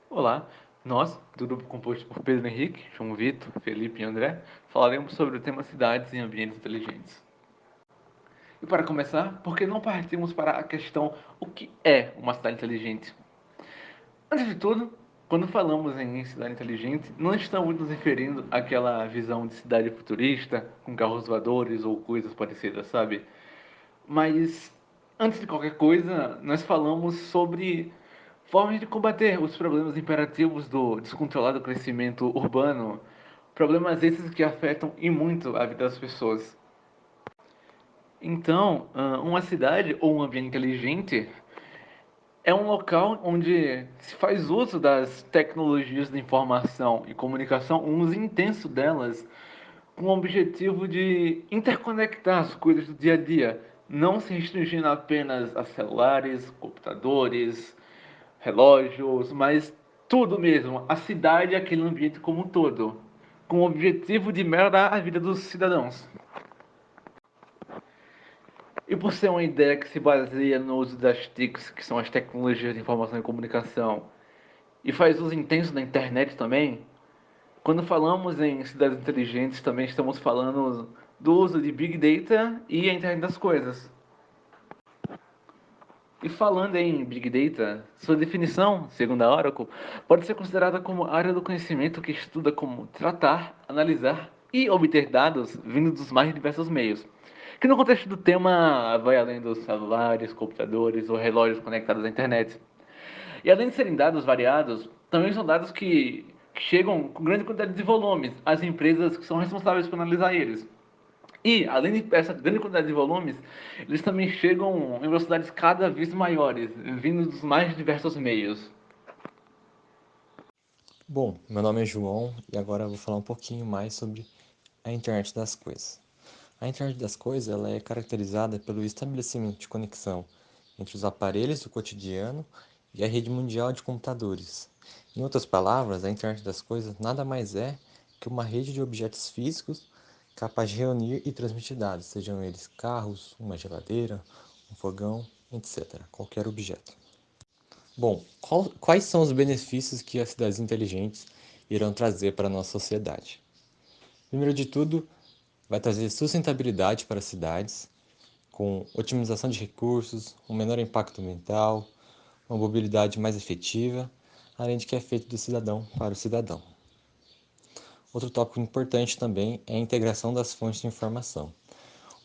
Olá, nós, do grupo composto por Pedro Henrique, João Vitor, Felipe e André, falaremos sobre o tema cidades e ambientes inteligentes. E para começar, por que não partimos para a questão o que é uma cidade inteligente? Antes de tudo, quando falamos em cidade inteligente, não estamos nos referindo àquela visão de cidade futurista, com carros voadores ou coisas parecidas, sabe? Mas, antes de qualquer coisa, nós falamos sobre formas de combater os problemas imperativos do descontrolado crescimento urbano, problemas esses que afetam e muito a vida das pessoas. Então, uma cidade ou um ambiente inteligente é um local onde se faz uso das tecnologias de informação e comunicação, um uso intenso delas, com o objetivo de interconectar as coisas do dia a dia, não se restringindo apenas a celulares, computadores, relógios, mas tudo mesmo, a cidade e aquele ambiente como um todo, com o objetivo de melhorar a vida dos cidadãos. E por ser uma ideia que se baseia no uso das TICs, que são as tecnologias de informação e comunicação, e faz uso intenso da internet também, quando falamos em cidades inteligentes, também estamos falando do uso de Big Data e a internet das coisas. E falando em Big Data, sua definição, segundo a Oracle, pode ser considerada como área do conhecimento que estuda como tratar, analisar e obter dados vindos dos mais diversos meios, que no contexto do tema vai além dos celulares, computadores ou relógios conectados à internet. E além de serem dados variados, também são dados que chegam com grande quantidade de volumes às empresas que são responsáveis por analisar eles. E, além de essa grande quantidade de volumes, eles também chegam em velocidades cada vez maiores, vindo dos mais diversos meios. Bom, meu nome é João e agora eu vou falar um pouquinho mais sobre a internet das coisas. A internet das coisas ela é caracterizada pelo estabelecimento de conexão entre os aparelhos do cotidiano e a rede mundial de computadores. Em outras palavras, a internet das coisas nada mais é que uma rede de objetos físicos capaz de reunir e transmitir dados, sejam eles carros, uma geladeira, um fogão, etc. Qualquer objeto. Bom, quais são os benefícios que as cidades inteligentes irão trazer para a nossa sociedade? Primeiro de tudo, vai trazer sustentabilidade para as cidades, com otimização de recursos, um menor impacto ambiental, uma mobilidade mais efetiva, além de que é feito do cidadão para o cidadão. Outro tópico importante também é a integração das fontes de informação.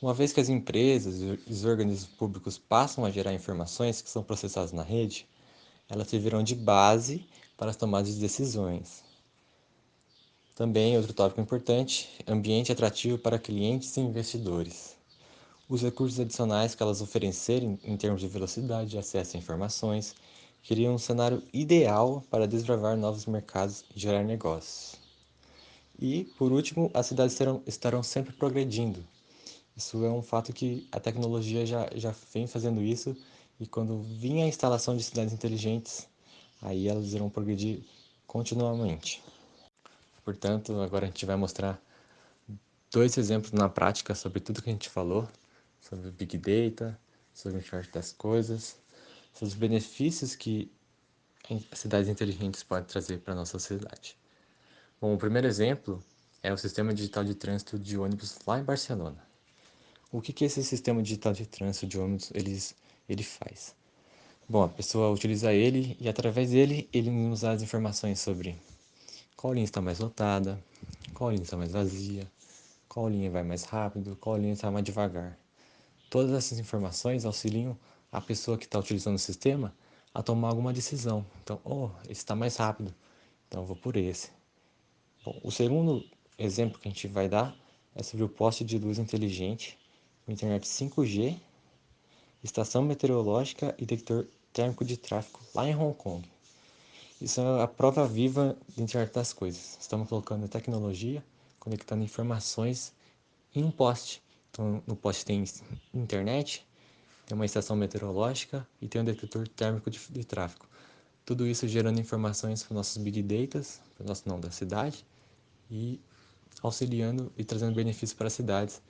Uma vez que as empresas e os organismos públicos passam a gerar informações que são processadas na rede, elas servirão de base para as tomadas de decisões. Também outro tópico importante, ambiente atrativo para clientes e investidores. Os recursos adicionais que elas oferecerem em termos de velocidade de acesso a informações criam um cenário ideal para desbravar novos mercados e gerar negócios. E, por último, as cidades estarão sempre progredindo. Isso é um fato que a tecnologia já vem fazendo isso e quando vinha a instalação de cidades inteligentes, aí elas irão progredir continuamente. Portanto, agora a gente vai mostrar dois exemplos na prática sobre tudo que a gente falou, sobre o Big Data, sobre a internet das coisas, sobre os benefícios que as cidades inteligentes podem trazer para a nossa sociedade. Bom, o primeiro exemplo é o sistema digital de trânsito de ônibus lá em Barcelona. O que esse sistema digital de trânsito de ônibus ele faz? Bom, a pessoa utiliza ele e através dele ele nos dá as informações sobre qual linha está mais lotada, qual linha está mais vazia, qual linha vai mais rápido, qual linha está mais devagar. Todas essas informações auxiliam a pessoa que está utilizando o sistema a tomar alguma decisão. Então, esse está mais rápido, então eu vou por esse. Bom, o segundo exemplo que a gente vai dar é sobre o poste de luz inteligente, com internet 5G, estação meteorológica e detector térmico de tráfego lá em Hong Kong. Isso é a prova viva da internet das coisas. Estamos colocando tecnologia, conectando informações em um poste. Então, no poste tem internet, tem uma estação meteorológica e tem um detector térmico de tráfego. Tudo isso gerando informações para nossos big data, para o nosso nome da cidade e auxiliando e trazendo benefícios para as cidades.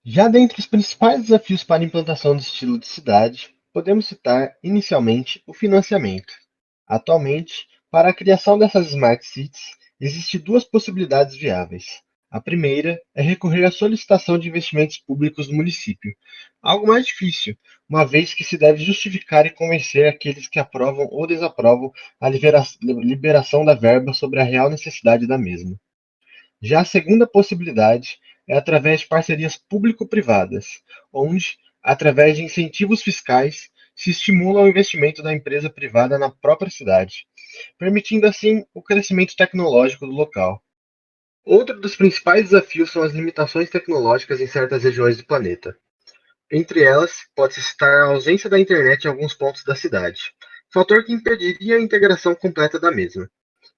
Já dentre os principais desafios para a implantação do estilo de cidade, podemos citar inicialmente o financiamento. Atualmente, para a criação dessas Smart Cities, existem duas possibilidades viáveis. A primeira é recorrer à solicitação de investimentos públicos do município, algo mais difícil, uma vez que se deve justificar e convencer aqueles que aprovam ou desaprovam a liberação da verba sobre a real necessidade da mesma. Já a segunda possibilidade é através de parcerias público-privadas, onde, através de incentivos fiscais, se estimula o investimento da empresa privada na própria cidade, permitindo assim o crescimento tecnológico do local. Outro dos principais desafios são as limitações tecnológicas em certas regiões do planeta. Entre elas, pode-se citar a ausência da internet em alguns pontos da cidade, fator que impediria a integração completa da mesma.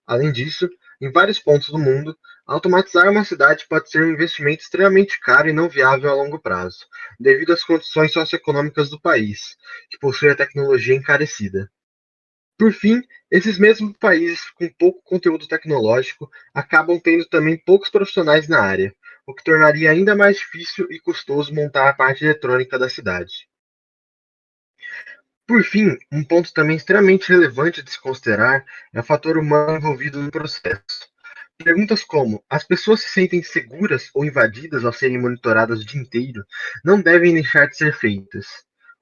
Além disso, em vários pontos do mundo, automatizar uma cidade pode ser um investimento extremamente caro e não viável a longo prazo, devido às condições socioeconômicas do país, que possui a tecnologia encarecida. Por fim, esses mesmos países com pouco conteúdo tecnológico acabam tendo também poucos profissionais na área, o que tornaria ainda mais difícil e custoso montar a parte eletrônica da cidade. Por fim, um ponto também extremamente relevante de se considerar é o fator humano envolvido no processo. Perguntas como: as pessoas se sentem seguras ou invadidas ao serem monitoradas o dia inteiro não devem deixar de ser feitas.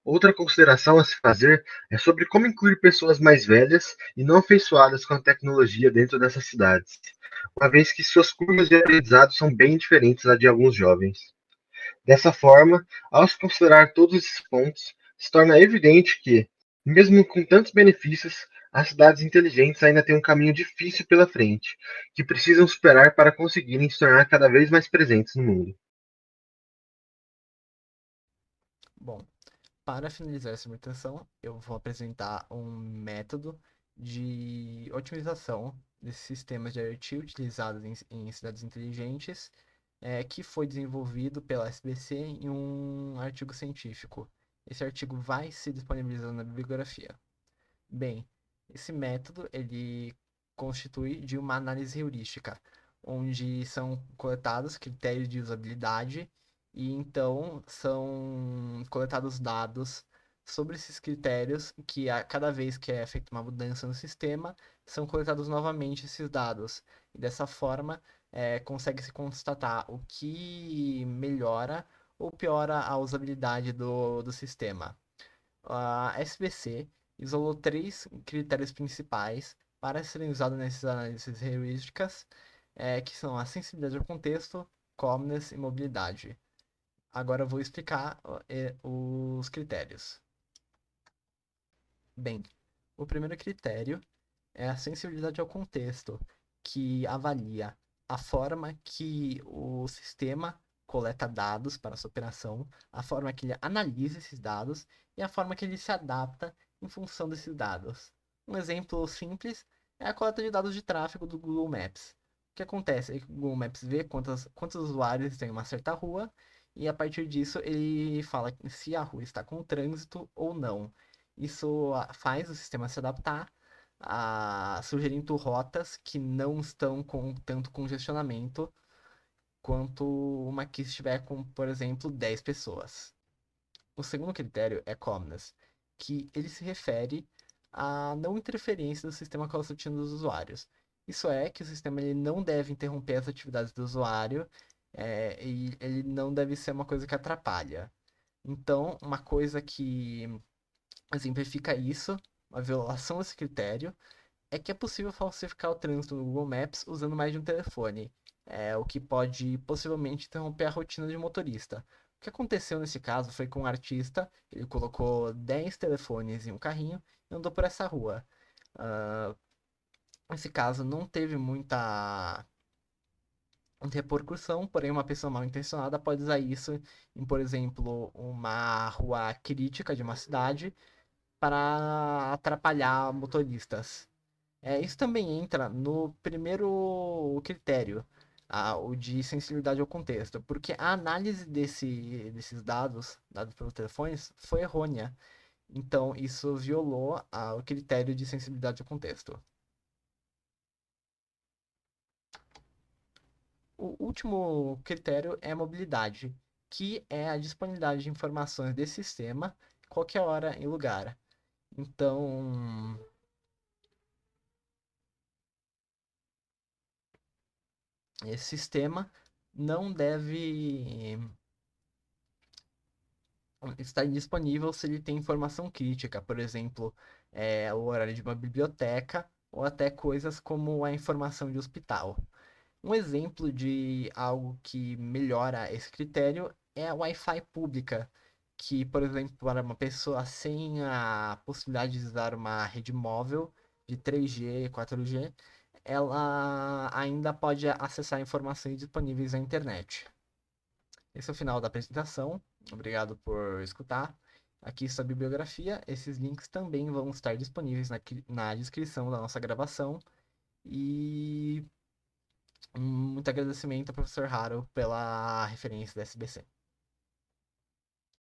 Outra consideração a se fazer é sobre como incluir pessoas mais velhas e não afeiçoadas com a tecnologia dentro dessas cidades, uma vez que suas curvas de aprendizado são bem diferentes da de alguns jovens. Dessa forma, ao se considerar todos esses pontos, se torna evidente que, mesmo com tantos benefícios, as cidades inteligentes ainda têm um caminho difícil pela frente, que precisam superar para conseguirem se tornar cada vez mais presentes no mundo. Bom, para finalizar essa apresentação, eu vou apresentar um método de otimização desses sistemas de IoT utilizados em cidades inteligentes, que foi desenvolvido pela SBC em um artigo científico. Esse artigo vai se disponibilizando na bibliografia. Bem, esse método ele constitui de uma análise heurística, onde são coletados critérios de usabilidade e então são coletados dados sobre esses critérios que a cada vez que é feita uma mudança no sistema, são coletados novamente esses dados. E dessa forma, consegue-se constatar o que melhora ou piora a usabilidade do sistema. A SBC isolou três critérios principais para serem usados nessas análises heurísticas, que são a sensibilidade ao contexto, calmness e mobilidade. Agora eu vou explicar os critérios. Bem, o primeiro critério é a sensibilidade ao contexto, que avalia a forma que o sistema coleta dados para sua operação, a forma que ele analisa esses dados e a forma que ele se adapta em função desses dados. Um exemplo simples é a coleta de dados de tráfego do Google Maps. O que acontece é que o Google Maps vê quantos usuários tem em uma certa rua e a partir disso ele fala se a rua está com trânsito ou não. Isso faz o sistema se adaptar sugerindo rotas que não estão com tanto congestionamento quanto uma que estiver com, por exemplo, 10 pessoas. O segundo critério é calmness, que ele se refere à não interferência do sistema com a rotina dos usuários. Isso é que o sistema ele não deve interromper as atividades do usuário e ele não deve ser uma coisa que atrapalha. Então, uma coisa que exemplifica isso, uma violação desse critério, é que é possível falsificar o trânsito no Google Maps usando mais de um telefone, o que pode possivelmente interromper a rotina de motorista. O que aconteceu nesse caso foi que um artista, ele colocou 10 telefones em um carrinho e andou por essa rua. Uh, Esse caso não teve muita repercussão, porém uma pessoa mal intencionada pode usar isso em, por exemplo, uma rua crítica de uma cidade para atrapalhar motoristas. Isso também entra no primeiro critério, o de sensibilidade ao contexto, porque a análise desses dados pelos telefones, foi errônea. Então, isso violou o critério de sensibilidade ao contexto. O último critério é a mobilidade, que é a disponibilidade de informações desse sistema qualquer hora e lugar. Então, esse sistema não deve estar disponível se ele tem informação crítica, por exemplo, o horário de uma biblioteca ou até coisas como a informação de hospital. Um exemplo de algo que melhora esse critério é a Wi-Fi pública, que, por exemplo, para uma pessoa sem a possibilidade de usar uma rede móvel de 3G, 4G, ela ainda pode acessar informações disponíveis na internet. Esse é o final da apresentação. Obrigado por escutar. Aqui está a bibliografia. Esses links também vão estar disponíveis na descrição da nossa gravação. E muito agradecimento ao professor Haro pela referência da SBC.